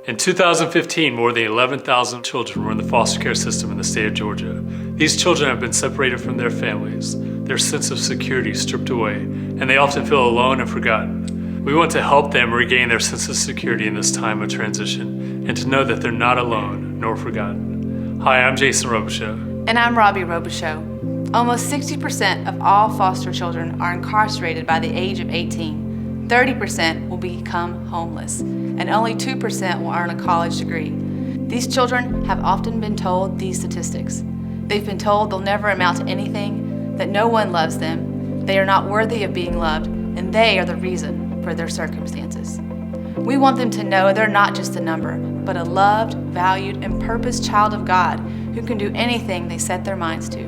In 2015, more than 11,000 children were in the foster care system in the state of Georgia. These children have been separated from their families, their sense of security stripped away, and they often feel alone and forgotten. We want to help them regain their sense of security in this time of transition and to know that they're not alone nor forgotten. Hi, I'm Jason Robichaux. And I'm Robbie Robichaux. Almost 60% of all foster children are incarcerated by the age of 18. 30% will become homeless, and only 2% will earn a college degree. These children have often been told these statistics. They've been told they'll never amount to anything, that no one loves them, they are not worthy of being loved, and they are the reason for their circumstances. We want them to know they're not just a number, but a loved, valued, and purposed child of God who can do anything they set their minds to.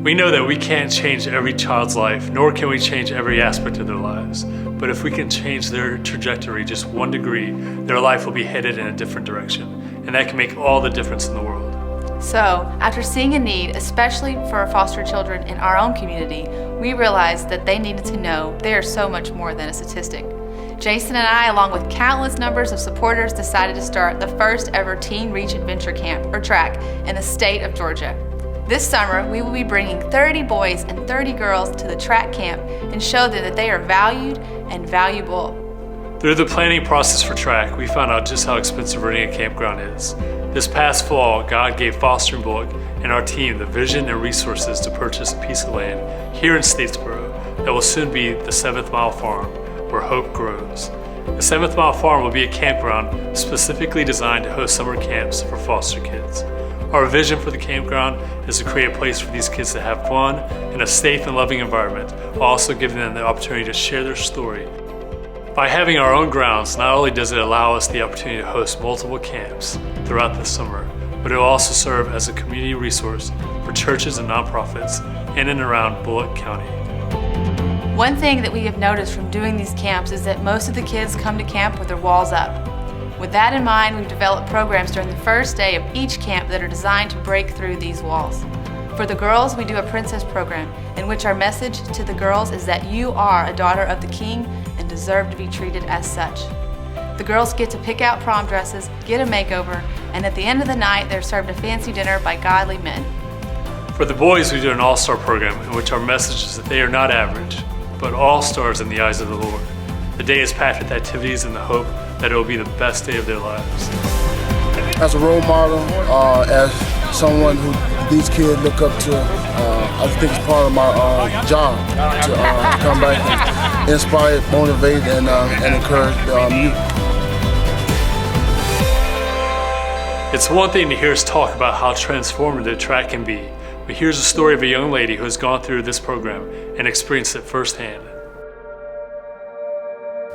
We know that we can't change every child's life, nor can we change every aspect of their lives. But if we can change their trajectory just 1 degree, their life will be headed in a different direction. And that can make all the difference in the world. So, after seeing a need, especially for foster children in our own community, we realized that they needed to know they are so much more than a statistic. Jason and I, along with countless numbers of supporters, decided to start the first ever Teen Reach Adventure Camp, or TRAC, in the state of Georgia. This summer, we will be bringing 30 boys and 30 girls to the TRAC camp and show them that they are valued and valuable. Through the planning process for TRAC, we found out just how expensive renting a campground is. This past fall, God gave Foster and Bullock and our team the vision and resources to purchase a piece of land here in Statesboro that will soon be the 7th Mile Farm, where hope grows. The 7th Mile Farm will be a campground specifically designed to host summer camps for foster kids. Our vision for the campground is to create a place for these kids to have fun in a safe and loving environment, while also giving them the opportunity to share their story. By having our own grounds, not only does it allow us the opportunity to host multiple camps throughout the summer, but it will also serve as a community resource for churches and nonprofits in and around Bullock County. One thing that we have noticed from doing these camps is that most of the kids come to camp with their walls up. With that in mind, we've developed programs during the first day of each camp that are designed to break through these walls. For the girls, we do a princess program in which our message to the girls is that you are a daughter of the King and deserve to be treated as such. The girls get to pick out prom dresses, get a makeover, and at the end of the night, they're served a fancy dinner by godly men. For the boys, we do an all-star program in which our message is that they are not average, but all stars in the eyes of the Lord. The day is packed with activities and the hope that it will be the best day of their lives. As a role model, as someone who these kids look up to, I think it's part of my job to come back and inspire, motivate, and encourage youth. It's one thing to hear us talk about how transformative TRAC can be, but here's a story of a young lady who has gone through this program and experienced it firsthand.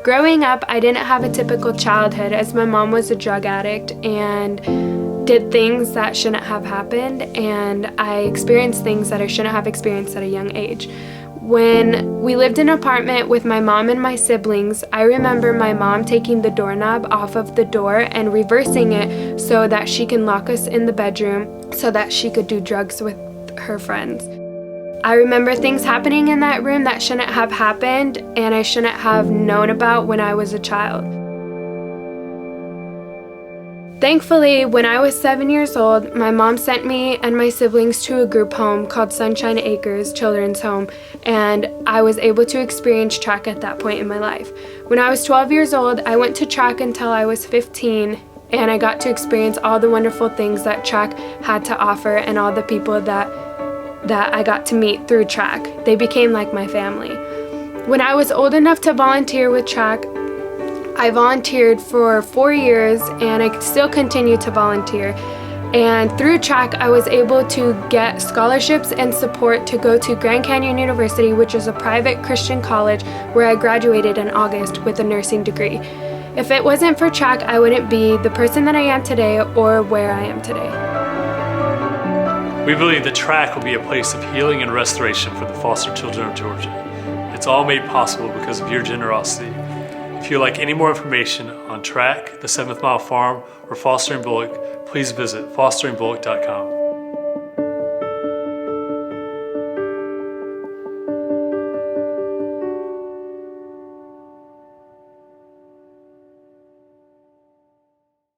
Growing up, I didn't have a typical childhood as my mom was a drug addict and did things that shouldn't have happened, and I experienced things that I shouldn't have experienced at a young age. When we lived in an apartment with my mom and my siblings, I remember my mom taking the doorknob off of the door and reversing it so that she can lock us in the bedroom so that she could do drugs with her friends. I remember things happening in that room that shouldn't have happened and I shouldn't have known about when I was a child. Thankfully, when I was 7 years old, my mom sent me and my siblings to a group home called Sunshine Acres Children's Home, and I was able to experience TRAC at that point in my life. When I was 12 years old, I went to TRAC until I was 15, and I got to experience all the wonderful things that TRAC had to offer and all the people that I got to meet through TRAC. They became like my family. When I was old enough to volunteer with TRAC, I volunteered for 4 years and I still continue to volunteer. And through TRAC, I was able to get scholarships and support to go to Grand Canyon University, which is a private Christian college where I graduated in August with a nursing degree. If it wasn't for TRAC, I wouldn't be the person that I am today or where I am today. We believe that TRAC will be a place of healing and restoration for the foster children of Georgia. It's all made possible because of your generosity. If you'd like any more information on TRAC, the 7th Mile Farm, or Foster and Bullock, please visit fosterandbullock.com.